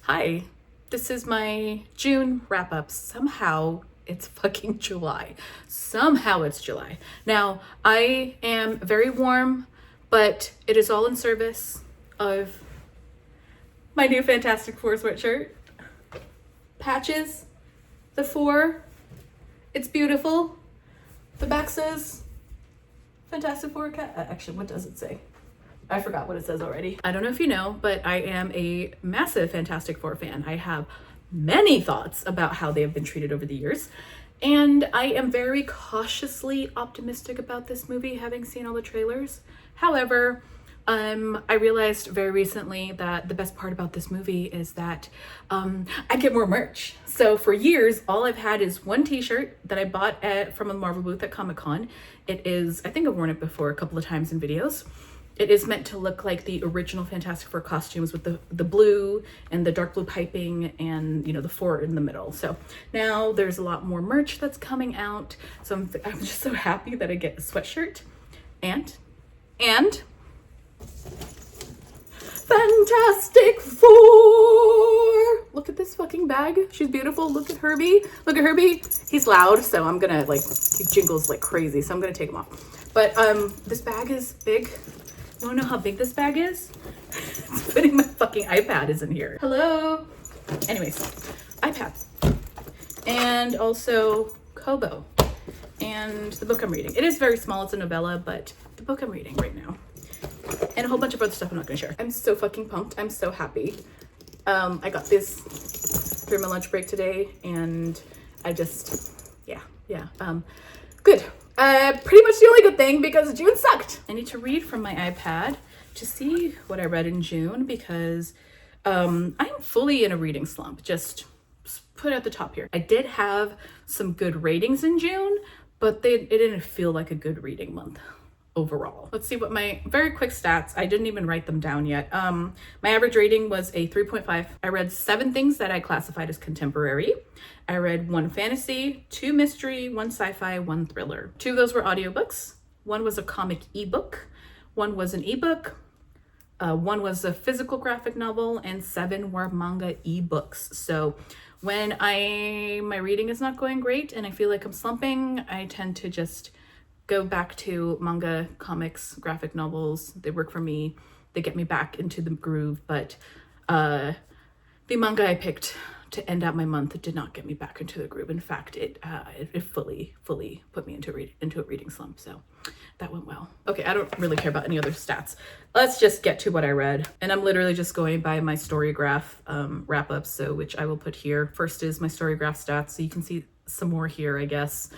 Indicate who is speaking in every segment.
Speaker 1: Hi, this is my June wrap up. Somehow it's fucking July. Somehow it's July. Now, I am very warm, but it is all in service of my new Fantastic Four sweatshirt. Patches, the four, it's beautiful. The back says Fantastic Four cat. Actually, what does it say? I forgot what it says already. I don't know if you know, but I am a massive Fantastic Four fan. I have many thoughts about how they have been treated over the years. And I am very cautiously optimistic about this movie, having seen all the trailers. However, I realized very recently that the best part about this movie is that I get more merch. So for years, all I've had is one t-shirt that I bought from a Marvel booth at Comic-Con. It is, I think I've worn it before a couple of times in videos. It is meant to look like the original Fantastic Four costumes with the blue and the dark blue piping and, you know, the four in the middle. So now there's a lot more merch that's coming out. So I'm just so happy that I get a sweatshirt and Fantastic Four. Look at this fucking bag. She's beautiful. Look at Herbie. Look at Herbie. He's loud, so I'm gonna he jingles like crazy. So I'm gonna take him off. But this bag is big. You wanna know how big this bag is? It's putting my fucking iPad is in here. Hello. Anyways, iPad. And also Kobo. And the book I'm reading. It is very small, it's a novella, but the book I'm reading right now. And a whole bunch of other stuff I'm not gonna share. I'm so fucking pumped. I'm so happy. I got this during my lunch break today, and I just, yeah. Good. Pretty much the only good thing because June sucked. I need to read from my iPad to see what I read in June because I'm fully in a reading slump. Just put it at the top here. I did have some good ratings in June, but it didn't feel like a good reading month overall. Let's see what my very quick stats. I didn't even write them down yet. My average rating was a 3.5. I read 7 things that I classified as contemporary. I read 1 fantasy, 2 mystery, 1 sci-fi, 1 thriller. 2 of those were audiobooks. 1 was a comic ebook. 1 was an ebook. 1 was a physical graphic novel, and 7 were manga ebooks. So when my reading is not going great and I feel like I'm slumping, I tend to just go back to manga, comics, graphic novels. They work for me. They get me back into the groove. But the manga I picked to end out my month did not get me back into the groove. In fact, it fully put me into a reading slump. So that went well. Okay, I don't really care about any other stats. Let's just get to what I read. And I'm literally just going by my Storygraph wrap-up, so which I will put here. First is my Storygraph stats, so you can see some more here, I guess.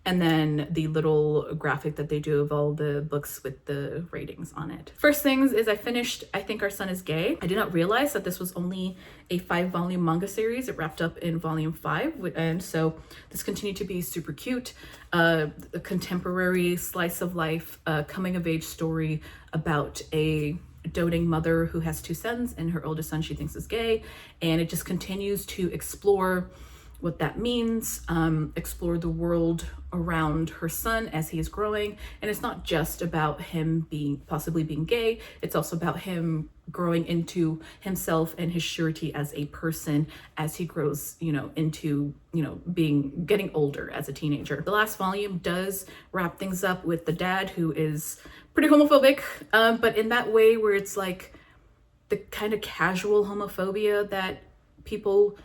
Speaker 1: And then the little graphic that they do of all the books with the ratings on it. First things is I finished I Think Our Son Is Gay. I did not realize that this was only a 5-volume manga series. It wrapped up in volume 5. And so this continued to be super cute. A contemporary slice of life, coming of age story about a doting mother who has 2 sons, and her oldest son she thinks is gay. And it just continues to explore what that means, explore the world around her son as he is growing. And it's not just about him possibly being gay, it's also about him growing into himself and his surety as a person as he grows, into, getting older as a teenager. The last volume does wrap things up with the dad, who is pretty homophobic, but in that way where it's like the kind of casual homophobia that people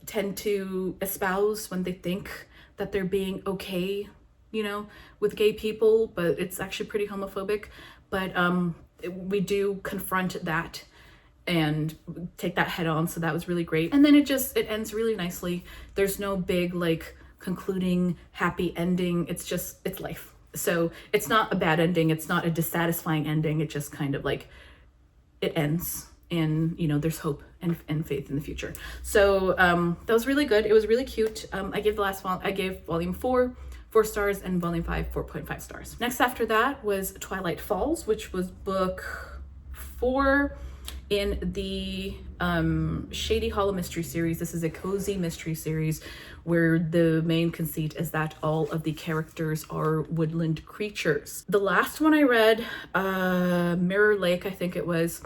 Speaker 1: tend to espouse when they think that they're being okay, with gay people, but it's actually pretty homophobic. But we do confront that and take that head on, so that was really great. And then it ends really nicely. There's no big concluding happy ending. It's life. So it's not a bad ending, it's not a dissatisfying ending, it just kind of it ends. And there's hope and faith in the future. So that was really good. It was really cute. I gave volume 4 stars, and volume 5 4.5 stars. Next after that was Twilight Falls, which was book 4 in the Shady Hollow mystery series. This is a cozy mystery series where the main conceit is that all of the characters are woodland creatures. The last one I read, Mirror Lake, I think it was,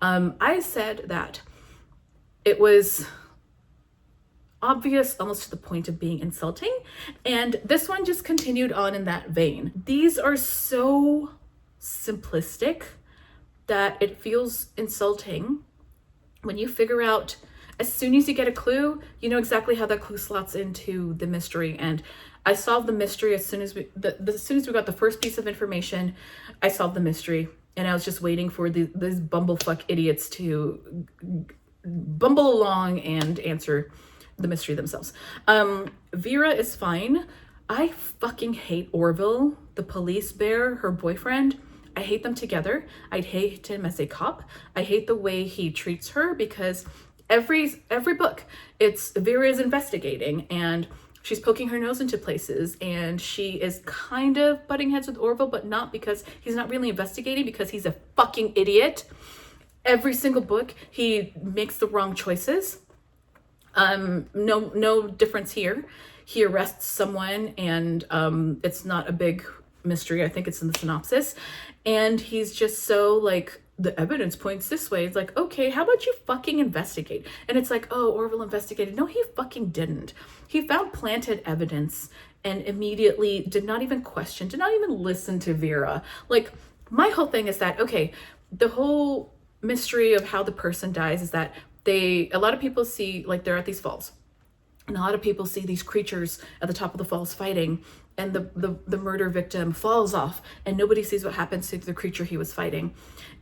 Speaker 1: I said that it was obvious almost to the point of being insulting. And this one just continued on in that vein. These are so simplistic that it feels insulting when you figure out, as soon as you get a clue, you know exactly how that clue slots into the mystery. And I solved the mystery as soon as we got the first piece of information. I solved the mystery, and I was just waiting for these bumblefuck idiots to bumble along and answer the mystery themselves. Vera is fine. I fucking hate Orville, the police bear, her boyfriend. I hate them together. I'd hate him as a cop. I hate the way he treats her, because every book, it's Vera is investigating and she's poking her nose into places, and she is kind of butting heads with Orville, but not, because he's not really investigating, because he's a fucking idiot. Every single book, he makes the wrong choices. No difference here. He arrests someone, and it's not a big mystery. I think it's in the synopsis. And he's just so like, the evidence points this way. It's like, okay, how about you fucking investigate? And it's like, oh, Orville investigated. No, he fucking didn't. He found planted evidence and immediately did not even question, did not even listen to Vera. Like, my whole thing is that, okay, the whole mystery of how the person dies is that a lot of people see, like, they're at these falls, and a lot of people see these creatures at the top of the falls fighting, and the murder victim falls off, and nobody sees what happens to the creature he was fighting,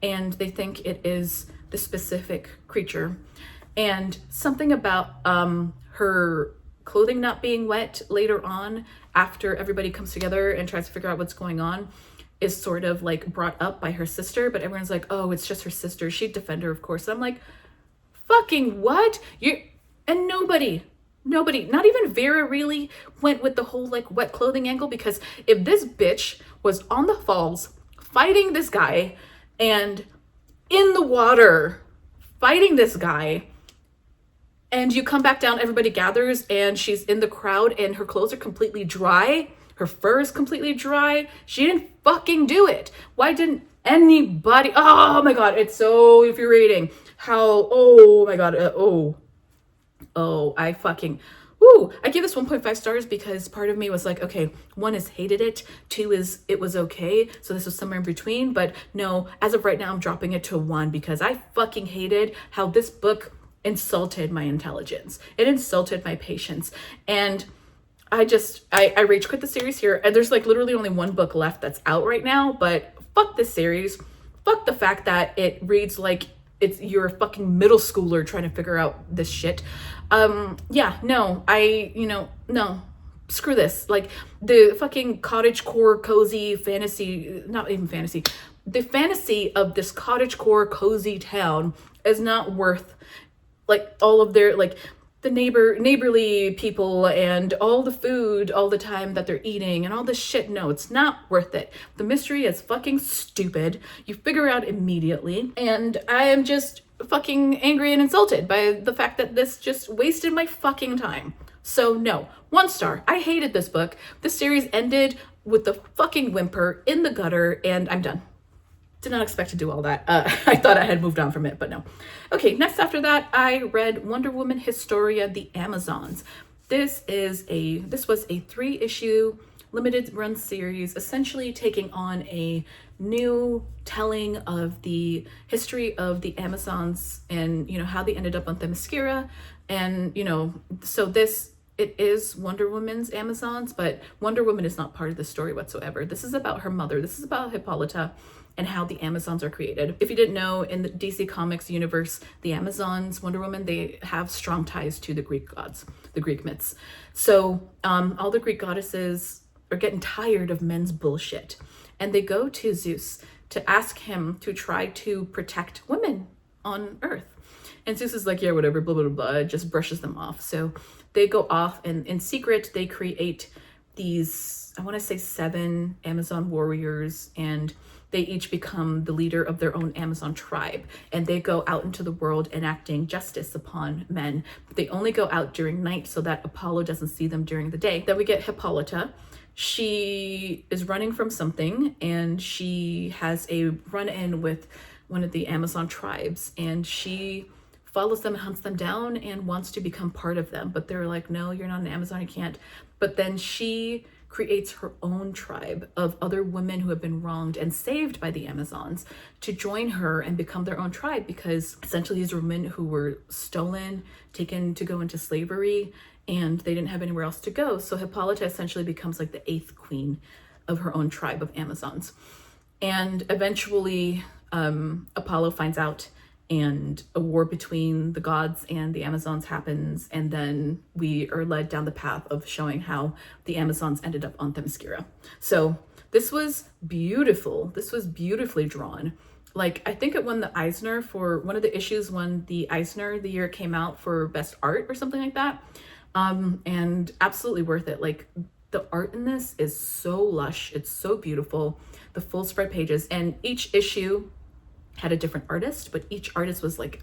Speaker 1: and they think it is the specific creature. And something about her clothing not being wet later on, after everybody comes together and tries to figure out what's going on, is sort of like brought up by her sister, but everyone's like, oh, it's just her sister, she'd defend her, of course. And I'm like, fucking what? And nobody, not even Vera really went with the whole like wet clothing angle, because if this bitch was on the falls fighting this guy and in the water fighting this guy, and you come back down, everybody gathers, and she's in the crowd and her clothes are completely dry, her fur is completely dry, she didn't fucking do it. Why didn't anybody? Oh my god, it's so infuriating how, oh my god, I fucking, I give this 1.5 stars because part of me was like, okay, 1 is hated it, 2 is it was okay, so this was somewhere in between. But no, as of right now, I'm dropping it to 1 because I fucking hated how this book insulted my intelligence. It insulted my patience. And I rage quit the series here. And there's like literally only 1 book left that's out right now, but fuck this series. Fuck the fact that it reads like you're a fucking middle schooler trying to figure out this shit. No, screw this. Like, the fucking cottagecore cozy fantasy, not even fantasy, the fantasy of this cottagecore cozy town is not worth like all of their, like, the neighborly people and all the food all the time that they're eating and all this shit. No, it's not worth it. The mystery is fucking stupid. You figure out immediately, and I am just fucking angry and insulted by the fact that this just wasted my fucking time. So no, 1 star. I hated this book. This series ended with the fucking whimper in the gutter, and I'm done. Did not expect to do all that. I thought I had moved on from it, but no. Okay, next after that, I read Wonder Woman Historia, The Amazons. This was a 3-issue limited run series, essentially taking on a new telling of the history of the Amazons and, how they ended up on Themyscira. And, so it is Wonder Woman's Amazons, but Wonder Woman is not part of the story whatsoever. This is about her mother. This is about Hippolyta and how the Amazons are created. If you didn't know, in the DC Comics universe, the Amazons, Wonder Woman, they have strong ties to the Greek gods, the Greek myths. So all the Greek goddesses are getting tired of men's bullshit. And they go to Zeus to ask him to try to protect women on Earth. And Zeus is like, yeah, whatever, blah, blah, blah, just brushes them off. So they go off, and in secret, they create these, I want to say 7 Amazon warriors, and they each become the leader of their own Amazon tribe, and they go out into the world enacting justice upon men. But they only go out during night so that Apollo doesn't see them during the day. Then we get Hippolyta. She is running from something, and she has a run-in with one of the Amazon tribes, and she follows them, hunts them down, and wants to become part of them. But they're like, no, you're not an Amazon, you can't. But then she creates her own tribe of other women who have been wronged and saved by the Amazons to join her and become their own tribe, because essentially these were women who were stolen, taken to go into slavery, and they didn't have anywhere else to go. So Hippolyta essentially becomes like the 8th queen of her own tribe of Amazons. And eventually Apollo finds out, and a war between the gods and the Amazons happens, and then we are led down the path of showing how the Amazons ended up on Themyscira. So this was beautiful. This was beautifully drawn. Like, I think it won the Eisner for one of the issues, won the Eisner the year it came out for best art or something like that. And absolutely worth it. Like, the art in this is so lush. It's so beautiful. The full spread pages, and each issue had a different artist, but each artist was like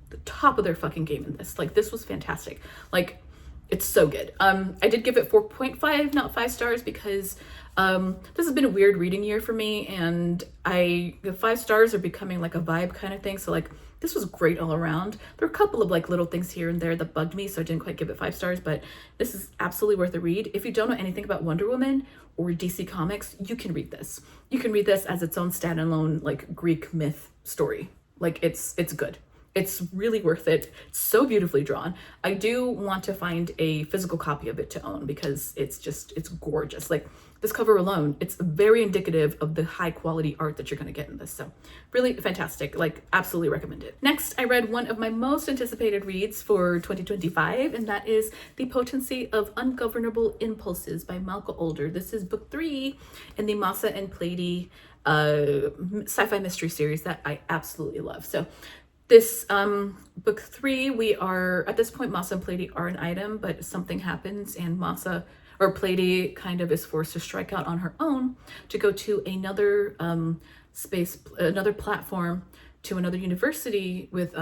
Speaker 1: the top of their fucking game in this. Like, this was fantastic. Like, it's so good. I did give it 4.5, not 5 stars, because this has been a weird reading year for me, and the 5 stars are becoming like a vibe kind of thing. So like, this was great all around. There were a couple of like little things here and there that bugged me, so I didn't quite give it 5 stars, but this is absolutely worth a read. If you don't know anything about Wonder Woman or DC Comics, you can read this. You can read this as its own standalone like Greek myth story. Like, it's good. It's really worth it. It's so beautifully drawn. I do want to find a physical copy of it to own, because it's gorgeous. Like, this cover alone, it's very indicative of the high quality art that you're going to get in this. So really fantastic. Like, absolutely recommend it. Next, I read one of my most anticipated reads for 2025, and that is The Potency of Ungovernable Impulses by Malka Older. This is book 3 in the Masa and Plady sci-fi mystery series that I absolutely love. So this book 3, we are at this point, Masa and Plady are an item, but something happens and Plady kind of is forced to strike out on her own to go to another another platform, to another university with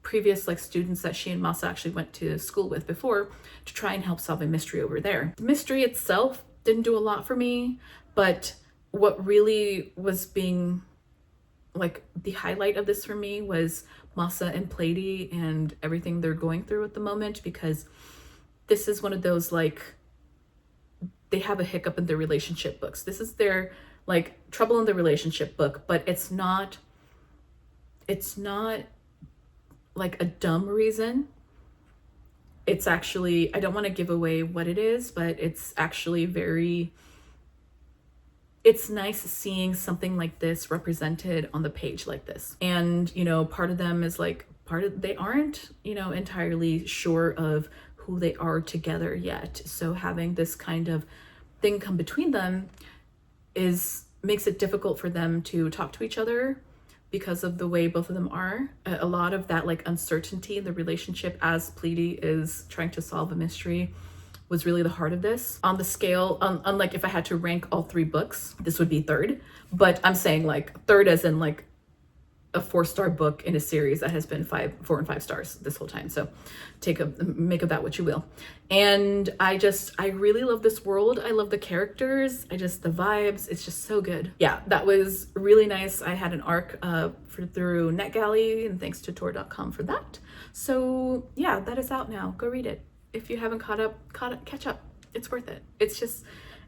Speaker 1: previous like students that she and Masa actually went to school with before, to try and help solve a mystery over there. The mystery itself didn't do a lot for me, but what really was being like the highlight of this for me was Masa and Plady and everything they're going through at the moment, because this is one of those, like, they have a hiccup in their relationship books. This is their like trouble in the relationship book, but it's not like a dumb reason. It's actually, I don't want to give away what it is, but it's actually it's nice seeing something like this represented on the page like this. And, you know, part of them is like, they aren't, you know, entirely sure of who they are together yet. So having this kind of thing come between them makes it difficult for them to talk to each other, because of the way both of them are. A lot of that like uncertainty in the relationship as Plady is trying to solve a mystery was really the heart of this. On the scale, unlike if I had to rank all 3 books, this would be 3rd, but I'm saying like 3rd as in like a 4-star book in a series that has been 4 and 5 stars this whole time. So make of that what you will. And I really love this world. I love the characters. the vibes, it's just so good. Yeah, that was really nice. I had an arc through NetGalley, and thanks to Tor.com for that. So yeah, that is out now. Go read it. If you haven't caught up, catch up. It's worth it.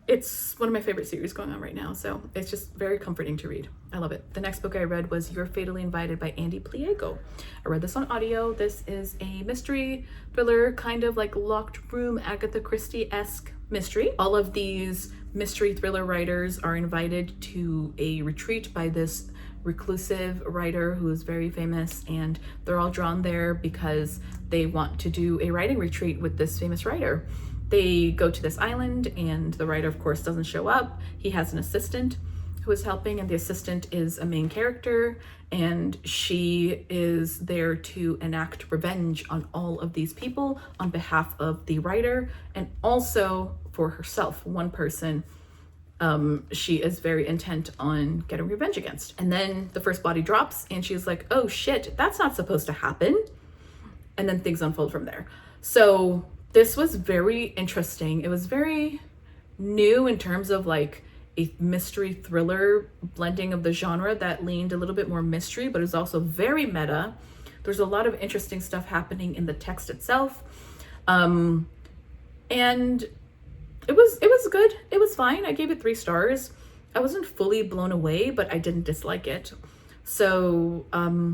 Speaker 1: It's one of my favorite series going on right now, so it's just very comforting to read. I love it. The next book I read was You're Fatally Invited by Ande Pliego. I read this on audio. This is a mystery thriller, kind of like locked room Agatha Christie-esque mystery. All of these mystery thriller writers are invited to a retreat by this reclusive writer who is very famous, and they're all drawn there because they want to do a writing retreat with this famous writer. They go to this island, and the writer, of course, doesn't show up. He has an assistant who is helping, and the assistant is a main character, and she is there to enact revenge on all of these people on behalf of the writer, and also for herself. One person she is very intent on getting revenge against. And then the first body drops, and she's like, oh shit, that's not supposed to happen. And then things unfold from there. So this was very interesting. It was very new in terms of like a mystery thriller blending of the genre that leaned a little bit more mystery, but it was also very meta, There's a lot of interesting stuff happening in the text itself. And it was good. It was fine. I gave it 3 stars. I wasn't fully blown away, but I didn't dislike it. So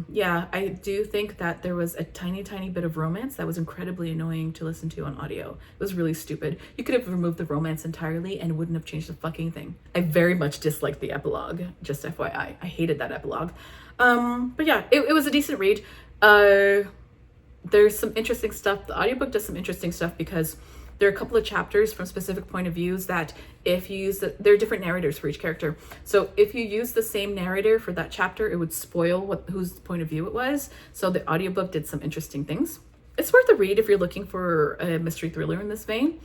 Speaker 1: yeah, I do think that there was a tiny bit of romance that was incredibly annoying to listen to on audio. It was really stupid. You could have removed the romance entirely and it wouldn't have changed the fucking thing. I very much disliked the epilogue, just FYI. I hated that epilogue. But yeah, it was a decent read. There's some interesting stuff. The audiobook does some interesting stuff because there are a couple of chapters from specific point of views that if you use there are different narrators for each character. So if you use the same narrator for that chapter, it would spoil whose point of view it was. So the audiobook did some interesting things. It's worth a read if you're looking for a mystery thriller in this vein.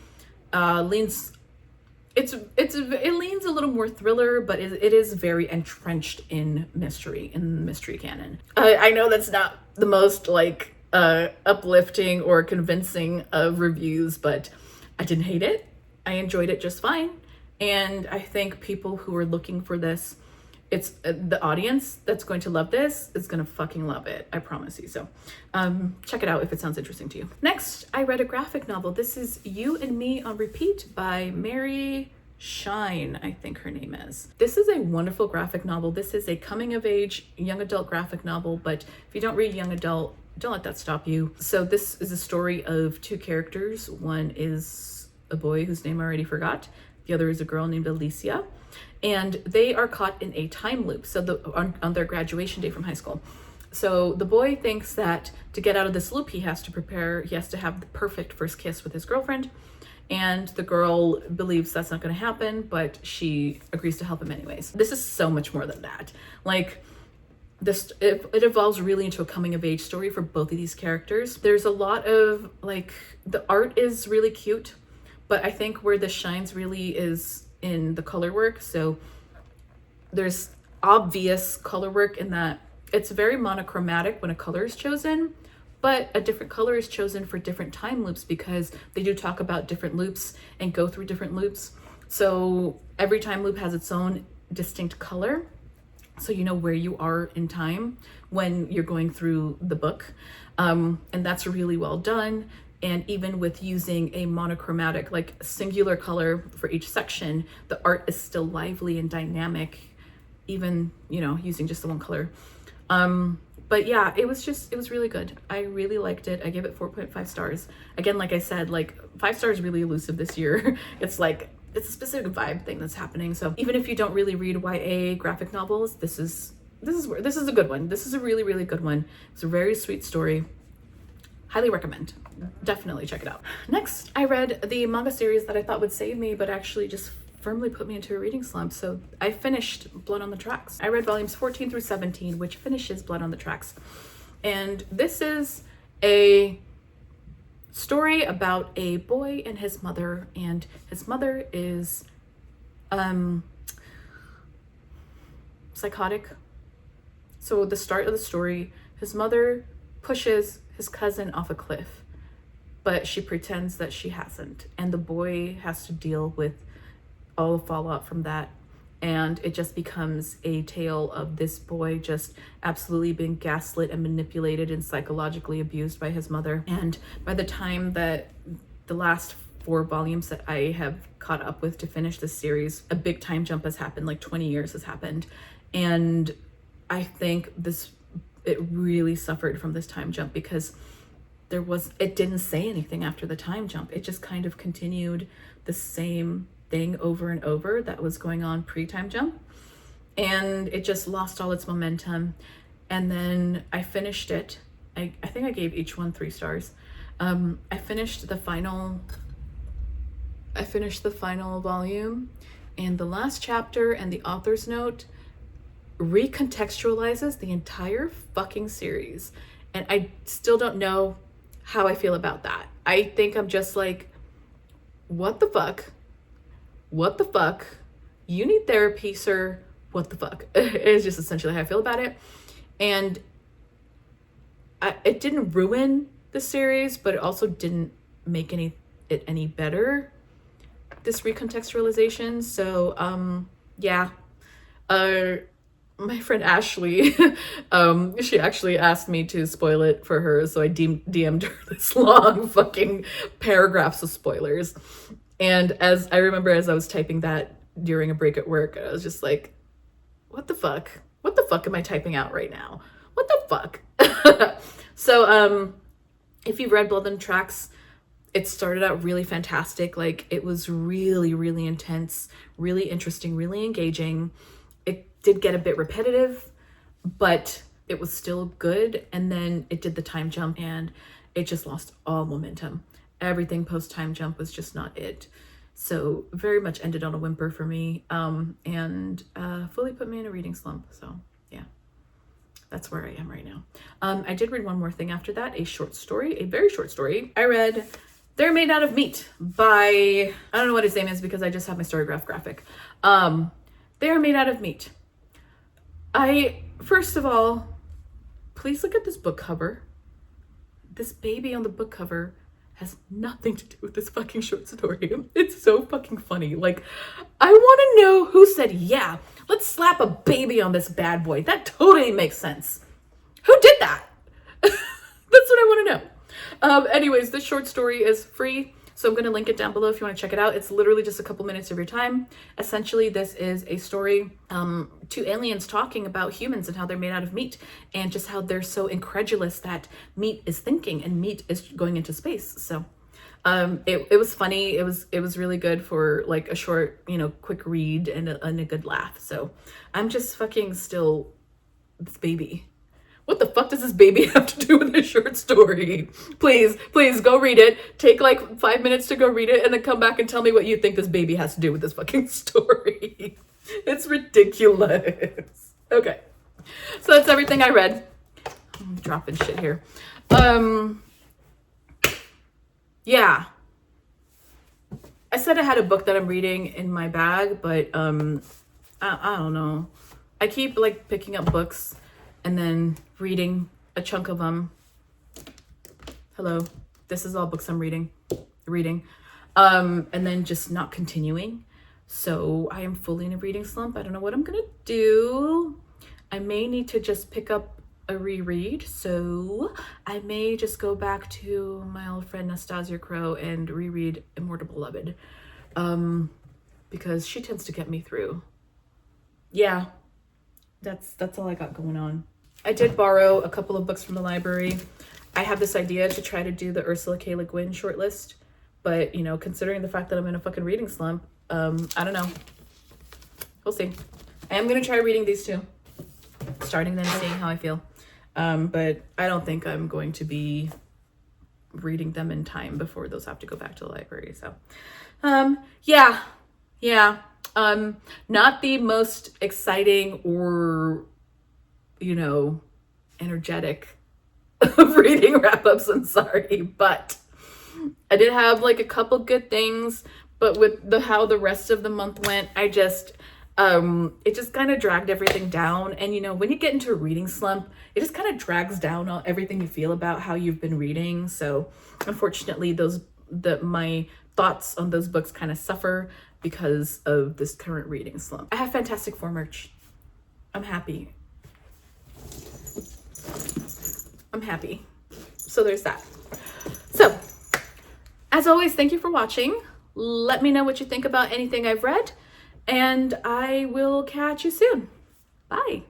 Speaker 1: It leans a little more thriller, but it is very entrenched in mystery canon. I know that's not the most like uplifting or convincing of reviews, but I didn't hate it. I enjoyed it just fine. And I think people who are looking for this, it's the audience that's going to love this is going to fucking love it. I promise you. So check it out if it sounds interesting to you. Next, I read a graphic novel. This is You and Me on Repeat by Mary Shyne, I think her name is. This is a wonderful graphic novel. This is a coming of age young adult graphic novel, but if you don't read young adult, don't let that stop you. So this is a story of 2 characters. One is a boy whose name I already forgot. The other is a girl named Alicia. And they are caught in a time loop. So on their graduation day from high school. So the boy thinks that to get out of this loop, he has to have the perfect first kiss with his girlfriend. And the girl believes that's not going to happen, but she agrees to help him anyways. This is so much more than that. Like, it evolves really into a coming of age story for both of these characters. There's a lot of like, the art is really cute, but I think where this shines really is in the color work. So there's obvious color work in that it's very monochromatic when a color is chosen, but a different color is chosen for different time loops because they do talk about different loops and go through different loops. So every time loop has its own distinct color. So you know where you are in time when you're going through the book. And that's really well done. And even with using a monochromatic, like singular color for each section, the art is still lively and dynamic, even, using just the one color. But yeah, it was really good. I really liked it. I gave it 4.5 stars. Again, like I said, like 5 stars really elusive this year. It's a specific vibe thing that's happening. So even if you don't really read YA graphic novels, this is a good one. This is a really, really good one. It's a very sweet story. Highly recommend. Definitely check it out. Next, I read the manga series that I thought would save me, but actually just firmly put me into a reading slump. So I finished Blood on the Tracks. I read volumes 14 through 17, which finishes Blood on the Tracks. And this is a story about a boy and his mother, and his mother is psychotic. So at the start of the story, his mother pushes his cousin off a cliff, but she pretends that she hasn't, and the boy has to deal with all the fallout from that. And it just becomes a tale of this boy just absolutely being gaslit and manipulated and psychologically abused by his mother. And by the time that the last 4 volumes that I have caught up with to finish this series, a big time jump has happened, like 20 years has happened. And I think it really suffered from this time jump because it didn't say anything after the time jump. It just kind of continued the same thing over and over that was going on pre-time jump, and it just lost all its momentum. And then I finished it. I think I gave each one 3 stars. I finished the final volume, and the last chapter and the author's note recontextualizes the entire fucking series, and I still don't know how I feel about that. I think I'm just like, what the fuck? What the fuck? You need therapy, sir. What the fuck? It's just essentially how I feel about it. And it didn't ruin the series, but it also didn't make it any better, this recontextualization. So yeah, my friend Ashley, she actually asked me to spoil it for her, so I DM'd her this long fucking paragraphs of spoilers. And as I remember, as I was typing that during a break at work, I was just like, what the fuck? What the fuck am I typing out right now? What the fuck? So, if you've read Blood on the Tracks, it started out really fantastic. Like, it was really, really intense, really interesting, really engaging. It did get a bit repetitive, but it was still good. And then it did the time jump and it just lost all momentum. Everything post time jump was just not it. So very much ended on a whimper for me, and fully put me in a reading slump. So yeah, that's where I am right now. I did read one more thing after that, a short story, a very short story. I read They're Made Out of Meat by, I don't know what his name is because I just have my Storygraph graphic. They Are Made Out of Meat. First of all, please look at this book cover. This baby on the book cover has nothing to do with this fucking short story. It's so fucking funny. Like, I want to know who said, yeah, let's slap a baby on this bad boy. That totally makes sense. Who did that? That's what I want to know. Anyways, this short story is free, so I'm going to link it down below if you want to check it out. It's literally just a couple minutes of your time. Essentially, this is a story, two aliens talking about humans and how they're made out of meat, and just how they're so incredulous that meat is thinking and meat is going into space. So it was funny. It was really good for like a short, quick read and a good laugh. So I'm just fucking still this baby. What the fuck does this baby have to do with this short story? Please go read it. Take like 5 minutes to go read it and then come back and tell me what you think this baby has to do with this fucking story. It's ridiculous. Okay. So that's everything I read. I'm dropping shit here. Yeah. I said I had a book that I'm reading in my bag, but I don't know. I keep like picking up books and then reading a chunk of them. Hello, this is all books I'm reading, and then just not continuing. So I am fully in a reading slump. I don't know what I'm gonna do. I may need to just pick up a reread. So I may just go back to my old friend Nastasia Crow and reread Immortal Beloved, because she tends to get me through. Yeah, that's all I got going on. I did borrow a couple of books from the library. I have this idea to try to do the Ursula K. Le Guin shortlist, but considering the fact that I'm in a fucking reading slump, I don't know. We'll see. I am gonna try reading these two, starting them, seeing how I feel. But I don't think I'm going to be reading them in time before those have to go back to the library. So, yeah. Not the most exciting or energetic of reading wrap-ups, I'm sorry, but I did have like a couple good things, but with how the rest of the month went, I just it just kind of dragged everything down. And when you get into a reading slump, it just kind of drags down everything you feel about how you've been reading. So unfortunately my thoughts on those books kind of suffer because of this current reading slump. I have Fantastic Four merch. I'm happy. So there's that. So, as always, thank you for watching. Let me know what you think about anything I've read, and I will catch you soon. Bye.